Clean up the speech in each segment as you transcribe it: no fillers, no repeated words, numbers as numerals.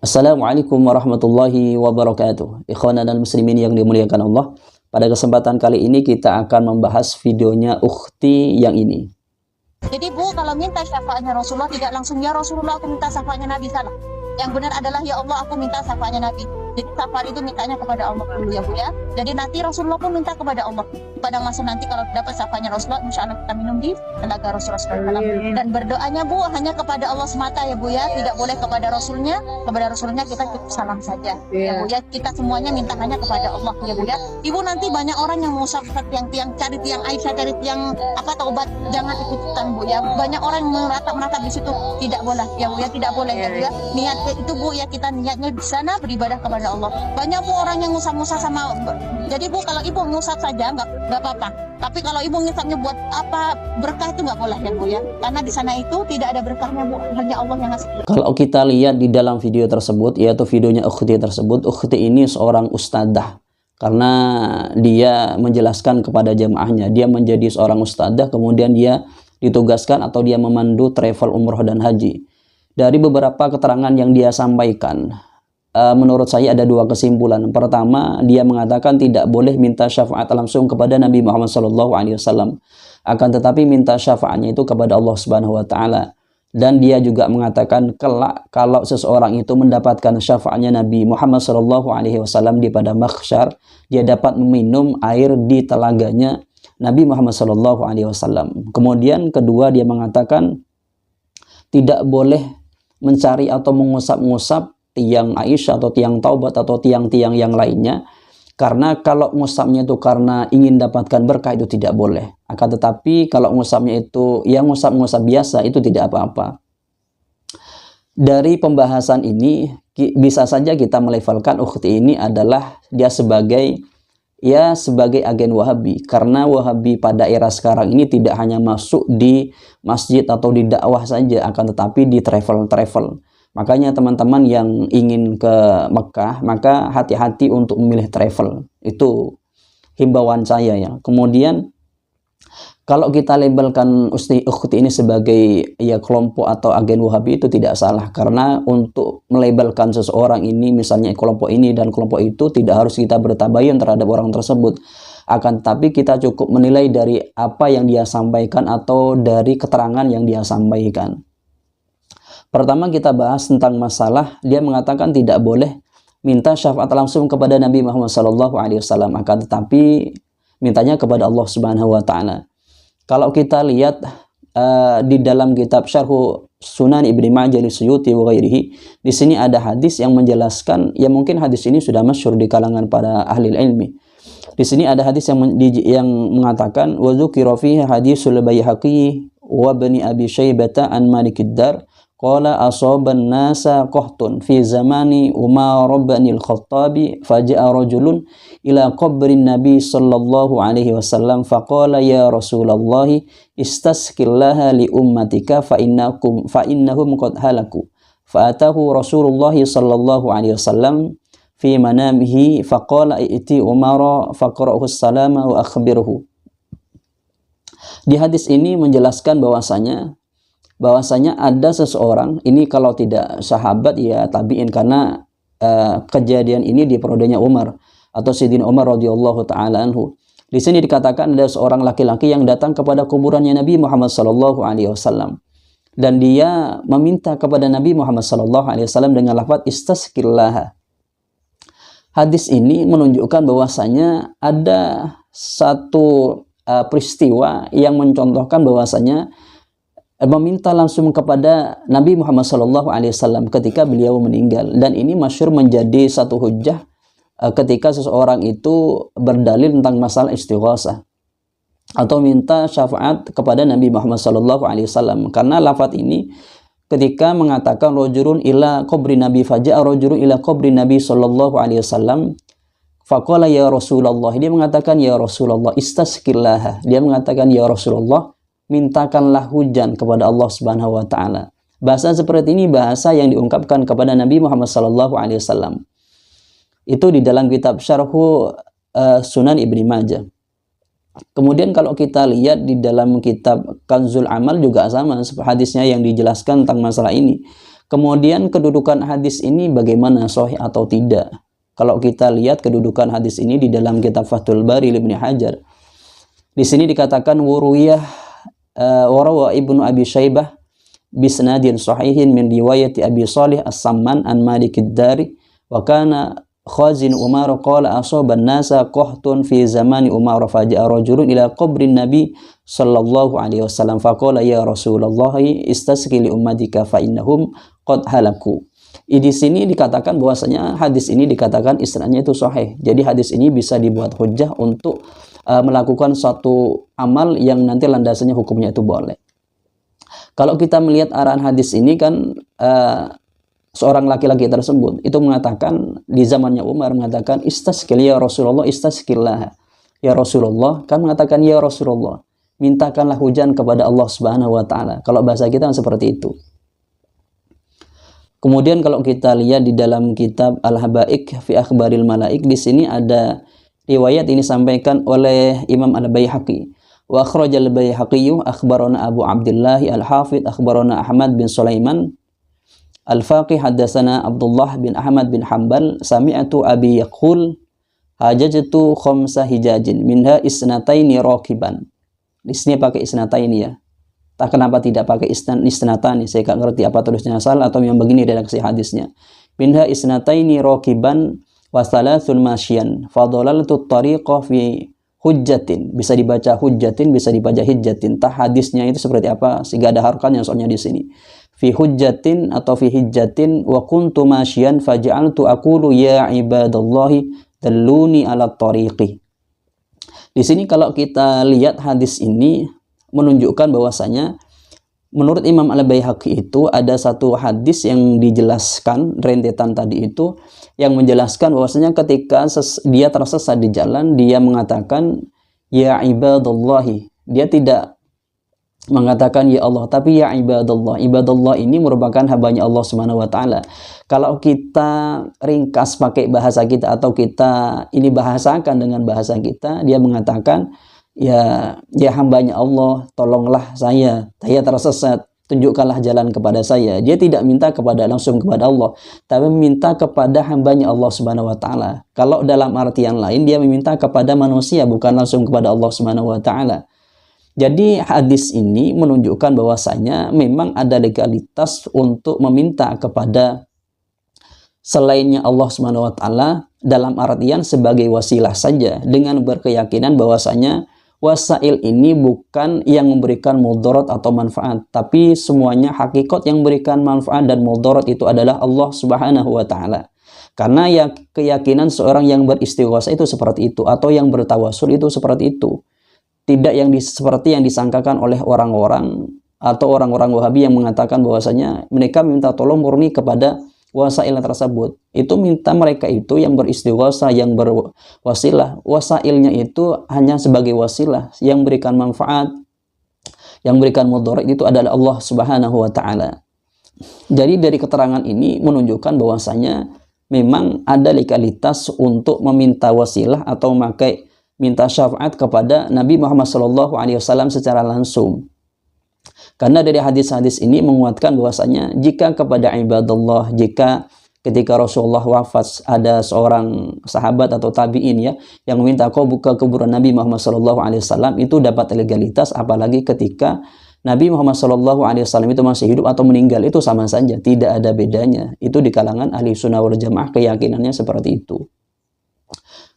Assalamualaikum warahmatullahi wabarakatuh. Ikhwanan dan muslimin yang dimuliakan Allah. Pada kesempatan kali ini kita akan membahas videonya ukhti yang ini. Jadi Bu, kalau minta syafaatnya Rasulullah tidak langsung ya Rasulullah aku minta syafaatnya Nabi, salah. Yang benar adalah ya Allah aku minta syafaatnya Nabi. Jadi syafaat itu mintanya kepada Allah dulu ya Bu ya. Jadi nanti Rasulullah pun minta kepada Allah. Pada masa nanti kalau dapat syafaatnya Rasulullah, insya Allah kita minum di telaga Rasulullah SAW. Dan berdoanya Bu hanya kepada Allah semata ya Bu ya. Tidak boleh kepada Rasulnya. Kepada Rasulnya kita cukup salam saja ya Bu ya. Kita semuanya minta hanya kepada Allah ya Bu ya. Ibu nanti banyak orang yang mau syafaat tiang-tiang, cari tiang Aisyah, cari tiang apa taubat, jangan ikutan Bu ya. Banyak orang yang meratap di situ, tidak boleh ya Bu ya, tidak boleh ya Bu ya. Niat itu Bu ya, kita niatnya di sana beribadah kepada Allah. Banyak Bu orang yang ngusap-ngusap sama. Jadi Bu kalau Ibu ngusap saja nggak apa-apa. Tapi kalau Ibu ngusapnya buat apa berkah itu nggak boleh ya Bu ya. Karena di sana itu tidak ada berkahnya Bu, hanya Allah yang ngasih. Kalau kita lihat di dalam video tersebut, yaitu videonya ukhti tersebut, ukhti ini seorang ustadzah. Karena dia menjelaskan kepada jamaahnya, dia menjadi seorang ustadzah, kemudian dia ditugaskan atau dia memandu travel umroh dan haji. Dari beberapa keterangan yang dia sampaikan, menurut saya ada dua kesimpulan. Pertama, dia mengatakan tidak boleh minta syafaat langsung kepada Nabi Muhammad SAW, akan tetapi minta syafaatnya itu kepada Allah Subhanahu Wa Taala. Dan dia juga mengatakan kelak kalau seseorang itu mendapatkan syafaatnya Nabi Muhammad SAW di pada mahsyar, dia dapat meminum air di telaganya Nabi Muhammad SAW. Kemudian kedua, dia mengatakan tidak boleh mencari atau mengusap-ngusap tiang Aisyah atau tiang Taubat atau tiang-tiang yang lainnya, karena kalau ngusapnya itu karena ingin dapatkan berkah itu tidak boleh. Akan tetapi kalau ngusapnya itu yang ngusap-ngusap biasa itu tidak apa-apa. Dari pembahasan ini bisa saja kita melevelkan ukhti ini adalah dia sebagai agen Wahabi, karena Wahabi pada era sekarang ini tidak hanya masuk di masjid atau di dakwah saja, akan tetapi di travel. Makanya teman-teman yang ingin ke Mekah, maka hati-hati untuk memilih travel. Itu himbauan saya ya. Kemudian kalau kita labelkan ukhti ini sebagai kelompok atau agen Wahabi itu tidak salah, karena untuk melabelkan seseorang ini misalnya kelompok ini dan kelompok itu tidak harus kita bertabayun terhadap orang tersebut. Akan tetapi kita cukup menilai dari apa yang dia sampaikan atau dari keterangan yang dia sampaikan. Pertama kita bahas tentang masalah dia mengatakan tidak boleh minta syafaat langsung kepada Nabi Muhammad SAW, akan tetapi mintanya kepada Allah Subhanahu Wa Taala. Kalau kita lihat di dalam kitab Syarhu Sunan Ibnu Majah Suyuti wa ghairihi, di sini ada hadis yang menjelaskan, ya mungkin hadis ini sudah masyhur di kalangan para ahli ilmi. Di sini ada hadis yang mengatakan wa dzukira fihi hadisul Baihaqi wa Bani Abi Syaibah an Malikid Dar qala asaban nasa qahtun fi zamani Umar bin al-Khattab faja'a rajulun ila qabrin Nabi sallallahu alaihi wasallam faqala ya Rasulullah istasqillaha li ummatika fa innahum qad halaku fa'atahu Rasulullah sallallahu alaihi wasallam fi manamihi faqala i'ti Umar faqra'hu as-salama wa akhbirhu. Di hadis ini menjelaskan bahwasanya ada seseorang, ini kalau tidak sahabat ya tabi'in, karena kejadian ini di periodenya Umar atau Sayyidina Umar radhiyallahu taala anhu. Di sini dikatakan ada seorang laki-laki yang datang kepada kuburannya Nabi Muhammad sallallahu alaihi wasallam dan dia meminta kepada Nabi Muhammad sallallahu alaihi wasallam dengan lafaz istasqillah. Hadis ini menunjukkan bahwasanya ada satu peristiwa yang mencontohkan bahwasanya meminta langsung kepada Nabi Muhammad SAW ketika beliau meninggal, dan ini masyhur menjadi satu hujjah ketika seseorang itu berdalil tentang masalah istighosah atau minta syafaat kepada Nabi Muhammad SAW, karena lafaz ini ketika mengatakan rajulun ila qabri Nabi faja'a rajulun ila qabri Nabi SAW faqala ya Rasulullah, dia mengatakan ya Rasulullah istasqillah, dia mengatakan ya Rasulullah mintakanlah hujan kepada Allah Subhanahu Wa Taala. Bahasa seperti ini bahasa yang diungkapkan kepada Nabi Muhammad SAW. Itu di dalam kitab Syarhu Sunan Ibnu Majah. Kemudian kalau kita lihat di dalam kitab Kanzul Amal juga sama hadisnya yang dijelaskan tentang masalah ini. Kemudian kedudukan hadis ini bagaimana, sahih atau tidak? Kalau kita lihat kedudukan hadis ini di dalam kitab Fathul Bari Ibnu Hajar, di sini dikatakan wuruyah warawa Ibnu Abi Syaibah bisnadin sahihin min riwayati Abi Shalih As-Samman an Malik ad-Dari wa kana khazin Umar qala asaban nasa qahtun fi zamani Umar faja'a rajulun ila qabrin Nabi sallallahu alaihi wasallam faqala ya Rasulullah istasqi li ummatika fa innahum qad halaku. Di sini dikatakan bahwasanya hadis ini dikatakan istilahnya itu sahih. Jadi hadis ini bisa dibuat hujjah untuk melakukan suatu amal yang nanti landasannya hukumnya itu boleh. Kalau kita melihat arahan hadis ini kan seorang laki-laki tersebut itu mengatakan di zamannya Umar mengatakan istasqil ya Rasulullah istasqillah. Ya Rasulullah kan mengatakan ya Rasulullah mintakanlah hujan kepada Allah Subhanahu wa taala. Kalau bahasa kita seperti itu. Kemudian kalau kita lihat di dalam kitab Al-Habaik fi Akhbaril Malaik, di sini ada riwayat ini disampaikan oleh Imam Al-Baihaqi. Wa akhrajal Baihaqi akhbarana Abu Abdullah Al-Hafidh akhbarana Ahmad bin Sulaiman Al-Faqih haddatsana Abdullah bin Ahmad bin Hanbal sami'atu Abi yaqul hajajtu khamsa hijajin minha isnataini raqiban. Di sini pakai isnataini ya. Tak kenapa tidak pakai isnatani, saya gak ngerti apa tulisnya salah atau yang begini redaksi hadisnya. Minha isnataini raqiban wa thalathun masyian fadalaltu tariqa fi hujjatin, bisa dibaca hujjatin, bisa dibaca hijjatin. Tah hadisnya itu seperti apa? Sehingga ada harokannya soalnya di sini. Fi hujjatin atau fi hijjatin wa kuntu masyian faj'altu aqulu ya ibadallahi dalluni ala tariqi. Di sini kalau kita lihat hadis ini menunjukkan bahwasanya menurut Imam Al-Baihaqi itu ada satu hadis yang dijelaskan rentetan tadi itu yang menjelaskan bahwasanya ketika dia tersesat di jalan dia mengatakan ya ibadallahi, dia tidak mengatakan ya Allah tapi ya ibadallah. Ibadallah ini merupakan hambanya Allah Subhanahu wa taala. Kalau kita ringkas pakai bahasa kita atau kita ini bahasakan dengan bahasa kita, dia mengatakan ya hambanya Allah, tolonglah saya tersesat, tunjukkanlah jalan kepada saya. Dia tidak minta langsung kepada Allah, tapi minta kepada hambanya Allah Subhanahu wa taala. Kalau dalam artian lain dia meminta kepada manusia, bukan langsung kepada Allah Subhanahu wa taala. Jadi hadis ini menunjukkan bahwasanya memang ada legalitas untuk meminta kepada selainnya Allah Subhanahu wa taala dalam artian sebagai wasilah saja, dengan berkeyakinan bahwasanya wasail ini bukan yang memberikan mudarat atau manfaat, tapi semuanya hakikat yang memberikan manfaat dan mudarat itu adalah Allah Subhanahu wa taala. Karena ya keyakinan seorang yang beristighosa itu seperti itu, atau yang bertawasul itu seperti itu. Tidak yang seperti yang disangkakan oleh orang-orang atau orang-orang Wahabi yang mengatakan bahwasanya mereka minta tolong murni kepada wasail tersebut. Itu minta mereka itu yang beristighosa, yang berwasilah. Wasailnya itu hanya sebagai wasilah, yang berikan manfaat, yang berikan mudarat itu adalah Allah Subhanahu wa taala. Jadi dari keterangan ini menunjukkan bahwasanya memang ada legalitas untuk meminta wasilah atau memakai minta syafaat kepada Nabi Muhammad SAW secara langsung. Karena dari hadis-hadis ini menguatkan bahwasanya jika kepada ibadallah, jika ketika Rasulullah wafat ada seorang sahabat atau tabi'in ya yang meminta kau buka kuburan Nabi Muhammad SAW, itu dapat legalitas, apalagi ketika Nabi Muhammad SAW itu masih hidup atau meninggal, itu sama saja, tidak ada bedanya. Itu di kalangan ahli sunnah wal jamaah keyakinannya seperti itu.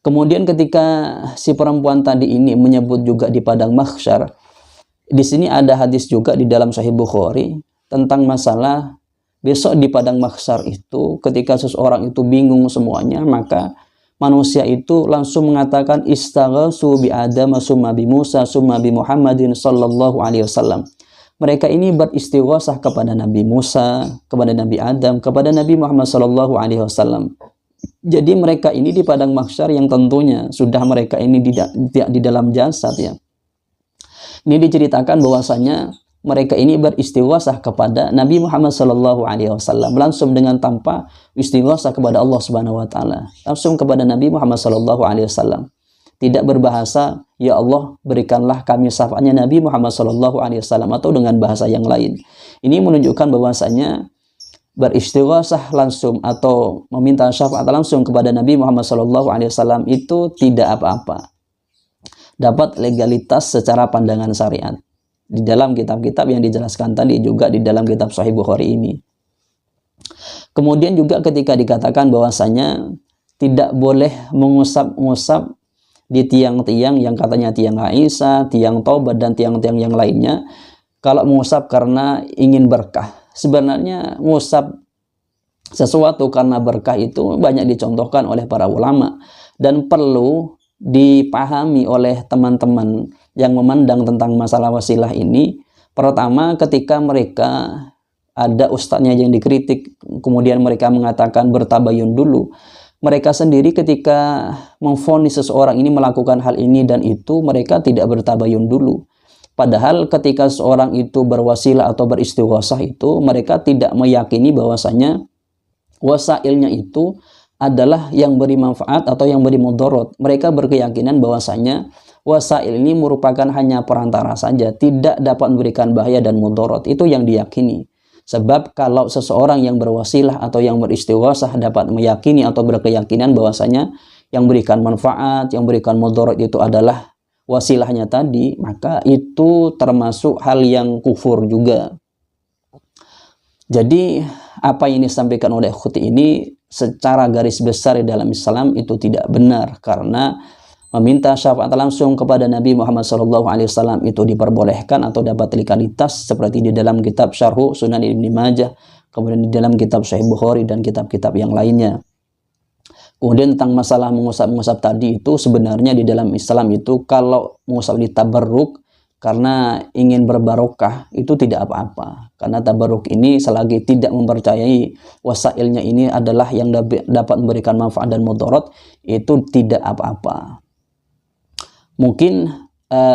Kemudian ketika si perempuan tadi ini menyebut juga di padang mahsyar, di sini ada hadis juga di dalam Sahih Bukhari tentang masalah besok di padang mahsyar itu ketika seseorang itu bingung semuanya, maka manusia itu langsung mengatakan istaghasu bi Adam summa bi Musa summa bi Muhammadin sallallahu alaihi wasallam. Mereka ini beristighosah kepada Nabi Musa, kepada Nabi Adam, kepada Nabi Muhammad sallallahu alaihi wasallam. Jadi mereka ini di padang mahsyar yang tentunya sudah mereka ini di dalam jasad ya. Ini diceritakan bahwasanya mereka ini beristighosah kepada Nabi Muhammad SAW langsung dengan tanpa istighosah kepada Allah Subhanahu wa taala. Langsung kepada Nabi Muhammad SAW. Tidak berbahasa ya Allah berikanlah kami syafaatnya Nabi Muhammad SAW atau dengan bahasa yang lain. Ini menunjukkan bahwasanya beristighatsah langsung atau meminta syafaat langsung kepada Nabi Muhammad SAW itu tidak apa-apa, dapat legalitas secara pandangan syariat di dalam kitab-kitab yang dijelaskan tadi, juga di dalam kitab Sahih Bukhari ini. Kemudian juga ketika dikatakan bahwasanya tidak boleh mengusap-ngusap di tiang-tiang yang katanya tiang Aisyah, tiang Taubat, dan tiang-tiang yang lainnya, kalau mengusap karena ingin berkah. Sebenarnya mengusap sesuatu karena berkah itu banyak dicontohkan oleh para ulama, dan perlu dipahami oleh teman-teman yang memandang tentang masalah wasilah ini. Pertama, ketika mereka ada ustadznya yang dikritik, kemudian mereka mengatakan bertabayun dulu. Mereka sendiri ketika memvonis seseorang ini melakukan hal ini dan itu, mereka tidak bertabayun dulu. Padahal ketika seorang itu berwasilah atau beristighatsah itu, mereka tidak meyakini bahwasanya wasailnya itu adalah yang beri manfaat atau yang beri mudarat. Mereka berkeyakinan bahwasanya wasail ini merupakan hanya perantara saja, tidak dapat memberikan bahaya dan mudarat. Itu yang diyakini. Sebab kalau seseorang yang berwasilah atau yang beristighatsah dapat meyakini atau berkeyakinan bahwasanya yang berikan manfaat, yang berikan mudarat itu adalah wasilahnya tadi, maka itu termasuk hal yang kufur juga. Jadi apa yang disampaikan oleh ikhwati ini secara garis besar di dalam Islam itu tidak benar, karena meminta syafaat langsung kepada Nabi Muhammad SAW itu diperbolehkan atau dapat legalitas seperti di dalam kitab Syarhu Sunan Ibnu Majah, kemudian di dalam kitab Sahih Bukhari dan kitab-kitab yang lainnya. Kemudian tentang masalah mengusap-ngusap tadi itu, sebenarnya di dalam Islam itu kalau mengusap di tabarruk karena ingin berbarokah itu tidak apa-apa. Karena tabarruk ini selagi tidak mempercayai wasailnya ini adalah yang dapat memberikan manfaat dan mudarat, itu tidak apa-apa. Mungkin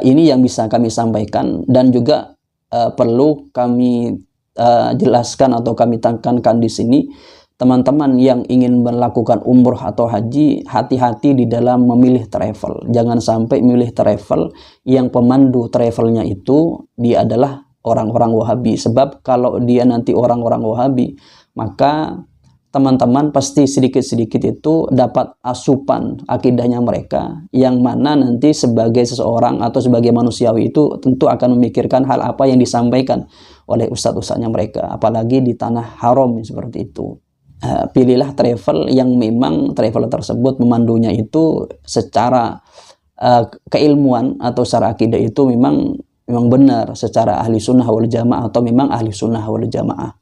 ini yang bisa kami sampaikan, dan juga perlu kami jelaskan atau kami tekankan di sini. Teman-teman yang ingin melakukan umroh atau haji, hati-hati di dalam memilih travel. Jangan sampai memilih travel yang pemandu travelnya itu dia adalah orang-orang Wahabi. Sebab kalau dia nanti orang-orang Wahabi, maka teman-teman pasti sedikit-sedikit itu dapat asupan akidahnya mereka, yang mana nanti sebagai seseorang atau sebagai manusiawi itu tentu akan memikirkan hal apa yang disampaikan oleh ustadz-ustadznya mereka, apalagi di tanah haram seperti itu. Pilihlah travel yang memang travel tersebut memandunya itu secara keilmuan atau secara akidah itu memang benar, secara ahli sunnah wal jamaah atau memang ahli sunnah wal jamaah.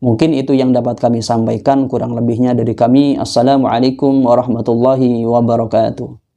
Mungkin itu yang dapat kami sampaikan, kurang lebihnya dari kami. Assalamualaikum warahmatullahi wabarakatuh.